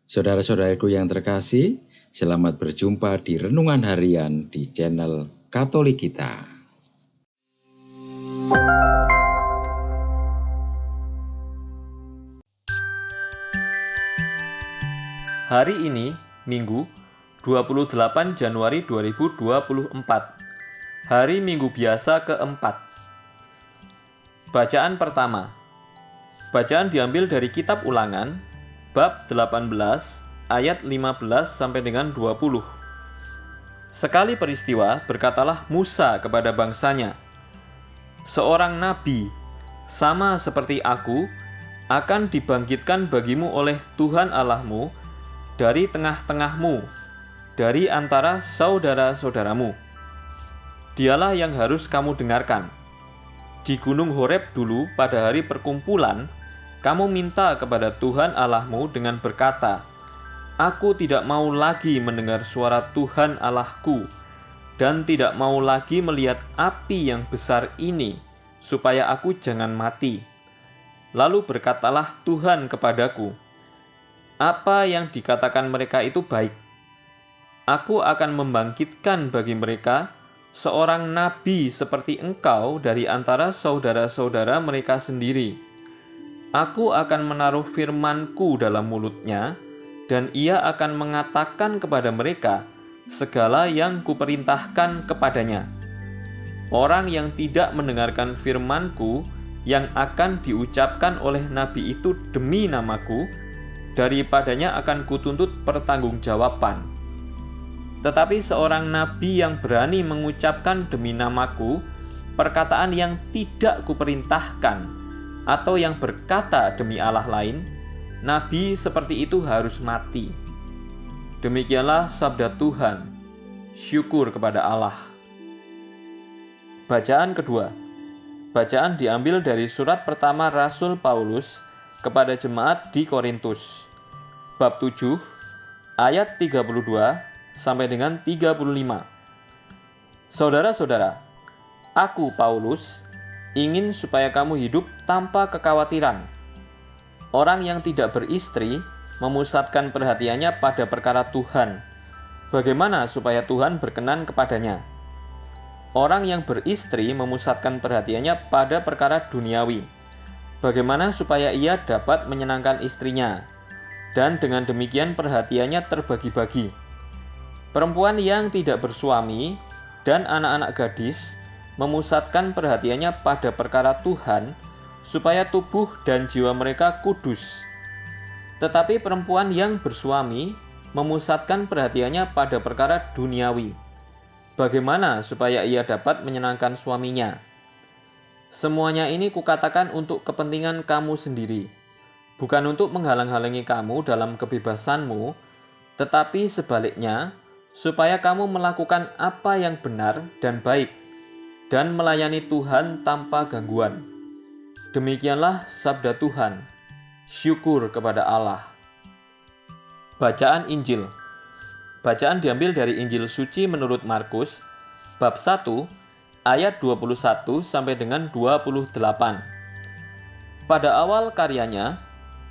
Saudara-saudaraku yang terkasih, selamat berjumpa di Renungan Harian di channel Katolik kita. Hari ini, Minggu, 28 Januari 2024. Hari Minggu biasa keempat. Bacaan pertama. Bacaan diambil dari Kitab Ulangan, bab 18, ayat 15 sampai dengan 20. Sekali peristiwa, berkatalah Musa kepada bangsanya, "Seorang nabi, sama seperti aku, akan dibangkitkan bagimu oleh Tuhan Allahmu dari tengah-tengahmu, dari antara saudara-saudaramu. Dialah yang harus kamu dengarkan. Di Gunung Horeb dulu pada hari perkumpulan, kamu minta kepada Tuhan Allahmu dengan berkata, 'Aku tidak mau lagi mendengar suara Tuhan Allahku, dan tidak mau lagi melihat api yang besar ini, supaya aku jangan mati.' Lalu berkatalah Tuhan kepadaku, 'Apa yang dikatakan mereka itu baik. Aku akan membangkitkan bagi mereka seorang nabi seperti engkau dari antara saudara-saudara mereka sendiri. Aku akan menaruh firman-Ku dalam mulutnya, dan ia akan mengatakan kepada mereka segala yang Kuperintahkan kepadanya. Orang yang tidak mendengarkan firman-Ku yang akan diucapkan oleh nabi itu demi nama-Ku, daripadanya akan Kutuntut pertanggungjawaban. Tetapi seorang nabi yang berani mengucapkan demi nama-Ku perkataan yang tidak Kuperintahkan, atau yang berkata demi Allah lain, nabi seperti itu harus mati.' Demikianlah sabda Tuhan. Syukur kepada Allah." Bacaan kedua. Bacaan diambil dari surat pertama Rasul Paulus kepada jemaat di Korintus, bab 7, ayat 32 sampai dengan 35. Saudara-saudara, aku Paulus ingin supaya kamu hidup tanpa kekhawatiran. Orang yang tidak beristri memusatkan perhatiannya pada perkara Tuhan. Bagaimana supaya Tuhan berkenan kepadanya? Orang yang beristri memusatkan perhatiannya pada perkara duniawi. Bagaimana supaya ia dapat menyenangkan istrinya? Dan dengan demikian perhatiannya terbagi-bagi. Perempuan yang tidak bersuami dan anak-anak gadis memusatkan perhatiannya pada perkara Tuhan, supaya tubuh dan jiwa mereka kudus. Tetapi perempuan yang bersuami memusatkan perhatiannya pada perkara duniawi. Bagaimana supaya ia dapat menyenangkan suaminya? Semuanya ini kukatakan untuk kepentingan kamu sendiri, bukan untuk menghalang-halangi kamu dalam kebebasanmu, tetapi sebaliknya, supaya kamu melakukan apa yang benar dan baik, dan melayani Tuhan tanpa gangguan. Demikianlah sabda Tuhan. Syukur kepada Allah. Bacaan Injil. Bacaan diambil dari Injil Suci menurut Markus, bab 1, ayat 21 sampai dengan 28. Pada awal karyanya,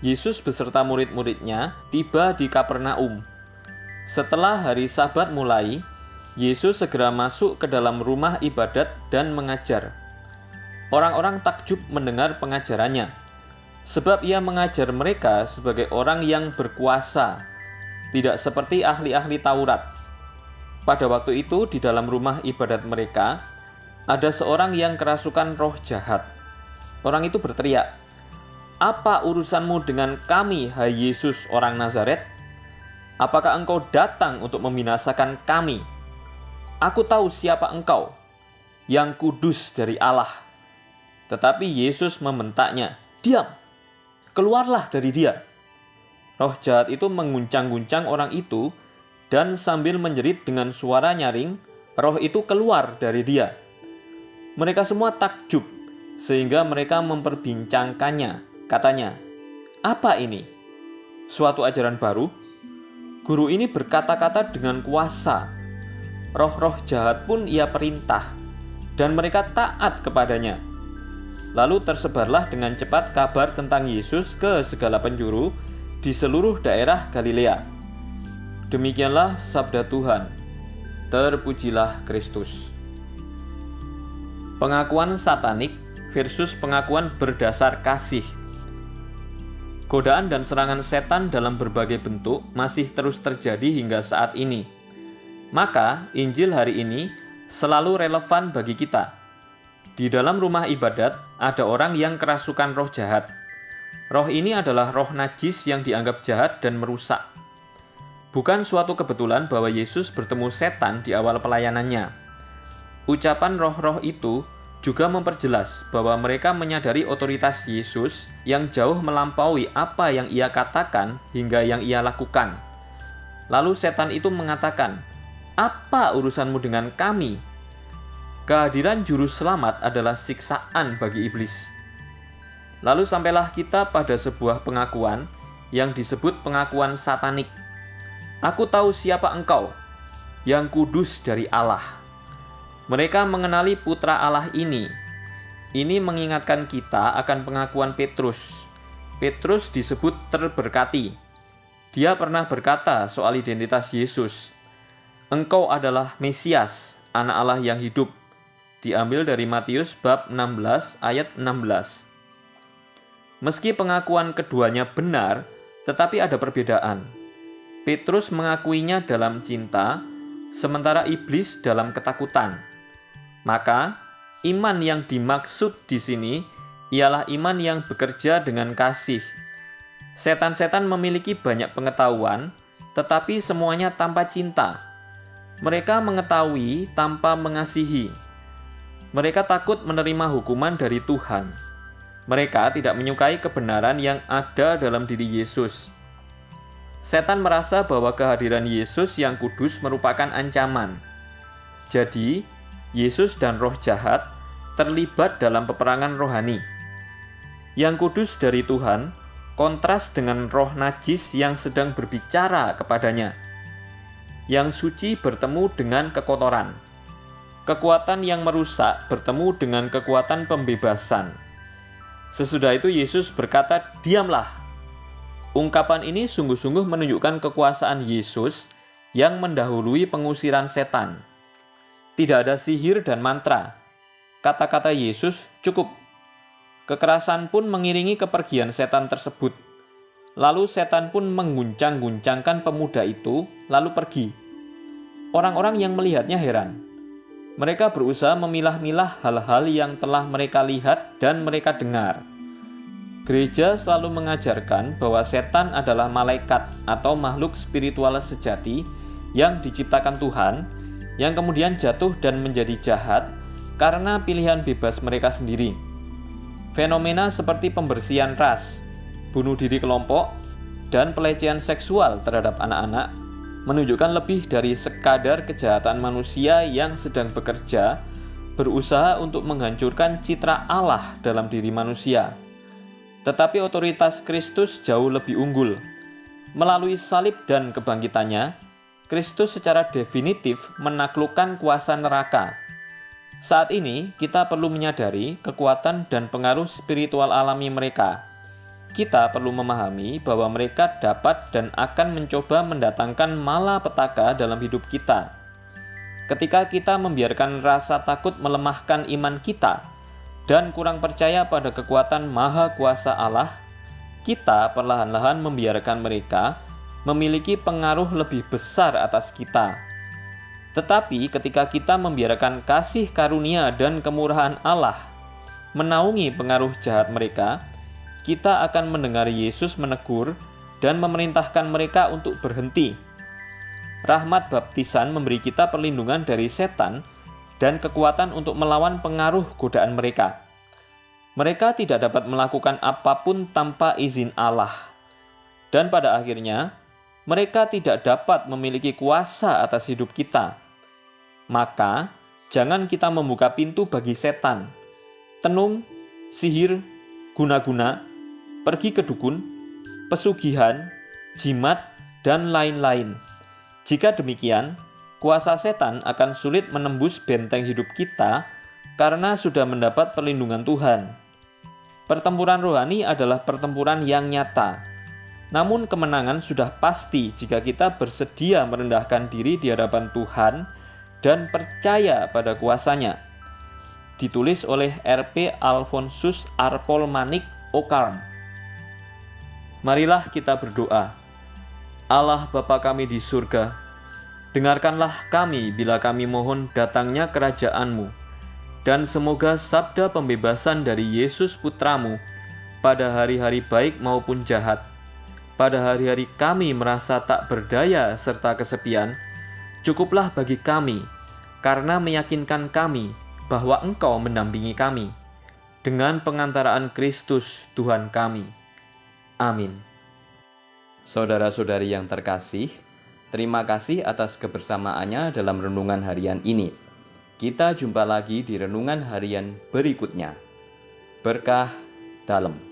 Yesus beserta murid-muridnya tiba di Kapernaum. Setelah hari Sabat mulai, Yesus segera masuk ke dalam rumah ibadat dan mengajar. Orang-orang takjub mendengar pengajarannya, sebab ia mengajar mereka sebagai orang yang berkuasa, tidak seperti ahli-ahli Taurat. Pada waktu itu di dalam rumah ibadat mereka, ada seorang yang kerasukan roh jahat. Orang itu berteriak, "Apa urusanmu dengan kami, hai Yesus orang Nazaret? Apakah engkau datang untuk membinasakan kami? Aku tahu siapa engkau, yang kudus dari Allah." Tetapi Yesus membentaknya, "Diam! Keluarlah dari dia!" Roh jahat itu mengguncang-guncang orang itu, dan sambil menjerit dengan suara nyaring, roh itu keluar dari dia. Mereka semua takjub, sehingga mereka memperbincangkannya. Katanya, "Apa ini? Suatu ajaran baru? Guru ini berkata-kata dengan kuasa. Roh-roh jahat pun ia perintah, dan mereka taat kepadanya." Lalu tersebarlah dengan cepat kabar tentang Yesus ke segala penjuru, di seluruh daerah Galilea. Demikianlah sabda Tuhan. Terpujilah Kristus. Pengakuan satanik versus pengakuan berdasar kasih. Godaan dan serangan setan dalam berbagai bentuk masih terus terjadi hingga saat ini. Maka, Injil hari ini selalu relevan bagi kita. Di dalam rumah ibadat ada orang yang kerasukan roh jahat. Roh ini adalah roh najis yang dianggap jahat dan merusak. Bukan suatu kebetulan bahwa Yesus bertemu setan di awal pelayanannya. Ucapan roh-roh itu juga memperjelas bahwa mereka menyadari otoritas Yesus yang jauh melampaui apa yang ia katakan hingga yang ia lakukan. Lalu setan itu mengatakan, "Apa urusanmu dengan kami?" Kehadiran juru selamat adalah siksaan bagi iblis. Lalu sampailah kita pada sebuah pengakuan yang disebut pengakuan satanik. Aku tahu siapa engkau, yang kudus dari Allah. Mereka mengenali putra Allah ini. Ini mengingatkan kita akan pengakuan Petrus. Petrus disebut terberkati. Dia pernah berkata soal identitas Yesus, "Engkau adalah Mesias, Anak Allah yang hidup." Diambil dari Matius bab 16 ayat 16. Meski pengakuan keduanya benar, tetapi ada perbedaan. Petrus mengakuinya dalam cinta, sementara iblis dalam ketakutan. Maka, iman yang dimaksud di sini ialah iman yang bekerja dengan kasih. Setan-setan memiliki banyak pengetahuan, tetapi semuanya tanpa cinta. Mereka mengetahui tanpa mengasihi. Mereka takut menerima hukuman dari Tuhan. Mereka tidak menyukai kebenaran yang ada dalam diri Yesus. Setan merasa bahwa kehadiran Yesus yang kudus merupakan ancaman. Jadi, Yesus dan roh jahat terlibat dalam peperangan rohani. Yang kudus dari Tuhan kontras dengan roh najis yang sedang berbicara kepadanya. Yang suci bertemu dengan kekotoran. Kekuatan yang merusak bertemu dengan kekuatan pembebasan. Sesudah itu Yesus berkata, "Diamlah." Ungkapan ini sungguh-sungguh menunjukkan kekuasaan Yesus yang mendahului pengusiran setan. Tidak ada sihir dan mantra. Kata-kata Yesus cukup. Kekerasan pun mengiringi kepergian setan tersebut. Lalu setan pun mengguncang-guncangkan pemuda itu, lalu pergi. Orang-orang yang melihatnya heran. Mereka berusaha memilah-milah hal-hal yang telah mereka lihat dan mereka dengar. Gereja selalu mengajarkan bahwa setan adalah malaikat atau makhluk spiritual sejati yang diciptakan Tuhan, yang kemudian jatuh dan menjadi jahat karena pilihan bebas mereka sendiri. Fenomena seperti pembersihan ras, bunuh diri kelompok, dan pelecehan seksual terhadap anak-anak menunjukkan lebih dari sekadar kejahatan manusia yang sedang bekerja, berusaha untuk menghancurkan citra Allah dalam diri manusia. Tetapi otoritas Kristus jauh lebih unggul. Melalui salib dan kebangkitannya, Kristus secara definitif menaklukkan kuasa neraka. Saat ini, kita perlu menyadari kekuatan dan pengaruh spiritual alami mereka. Kita perlu memahami bahwa mereka dapat dan akan mencoba mendatangkan malapetaka dalam hidup kita. Ketika kita membiarkan rasa takut melemahkan iman kita dan kurang percaya pada kekuatan maha kuasa Allah, kita perlahan-lahan membiarkan mereka memiliki pengaruh lebih besar atas kita. Tetapi ketika kita membiarkan kasih karunia dan kemurahan Allah menaungi pengaruh jahat mereka, kita akan mendengar Yesus menegur dan memerintahkan mereka untuk berhenti. Rahmat baptisan memberi kita perlindungan dari setan dan kekuatan untuk melawan pengaruh godaan mereka. Mereka tidak dapat melakukan apapun tanpa izin Allah. Dan pada akhirnya, mereka tidak dapat memiliki kuasa atas hidup kita. Maka, jangan kita membuka pintu bagi setan. Tenung, sihir, guna-guna, pergi ke dukun, pesugihan, jimat, dan lain-lain. Jika demikian, kuasa setan akan sulit menembus benteng hidup kita karena sudah mendapat perlindungan Tuhan. Pertempuran rohani adalah pertempuran yang nyata. Namun kemenangan sudah pasti jika kita bersedia merendahkan diri di hadapan Tuhan dan percaya pada kuasa-Nya. Ditulis oleh R.P. Alfonsus Arpol Manik Okarm. Marilah kita berdoa. Allah Bapa kami di surga, dengarkanlah kami bila kami mohon datangnya kerajaan-Mu, dan semoga sabda pembebasan dari Yesus Putra-Mu pada hari-hari baik maupun jahat, pada hari-hari kami merasa tak berdaya serta kesepian, cukuplah bagi kami, karena meyakinkan kami bahwa Engkau mendampingi kami, dengan pengantaraan Kristus Tuhan kami. Amin. Saudara-saudari yang terkasih, terima kasih atas kebersamaannya dalam renungan harian ini. Kita jumpa lagi di renungan harian berikutnya. Berkah dalam.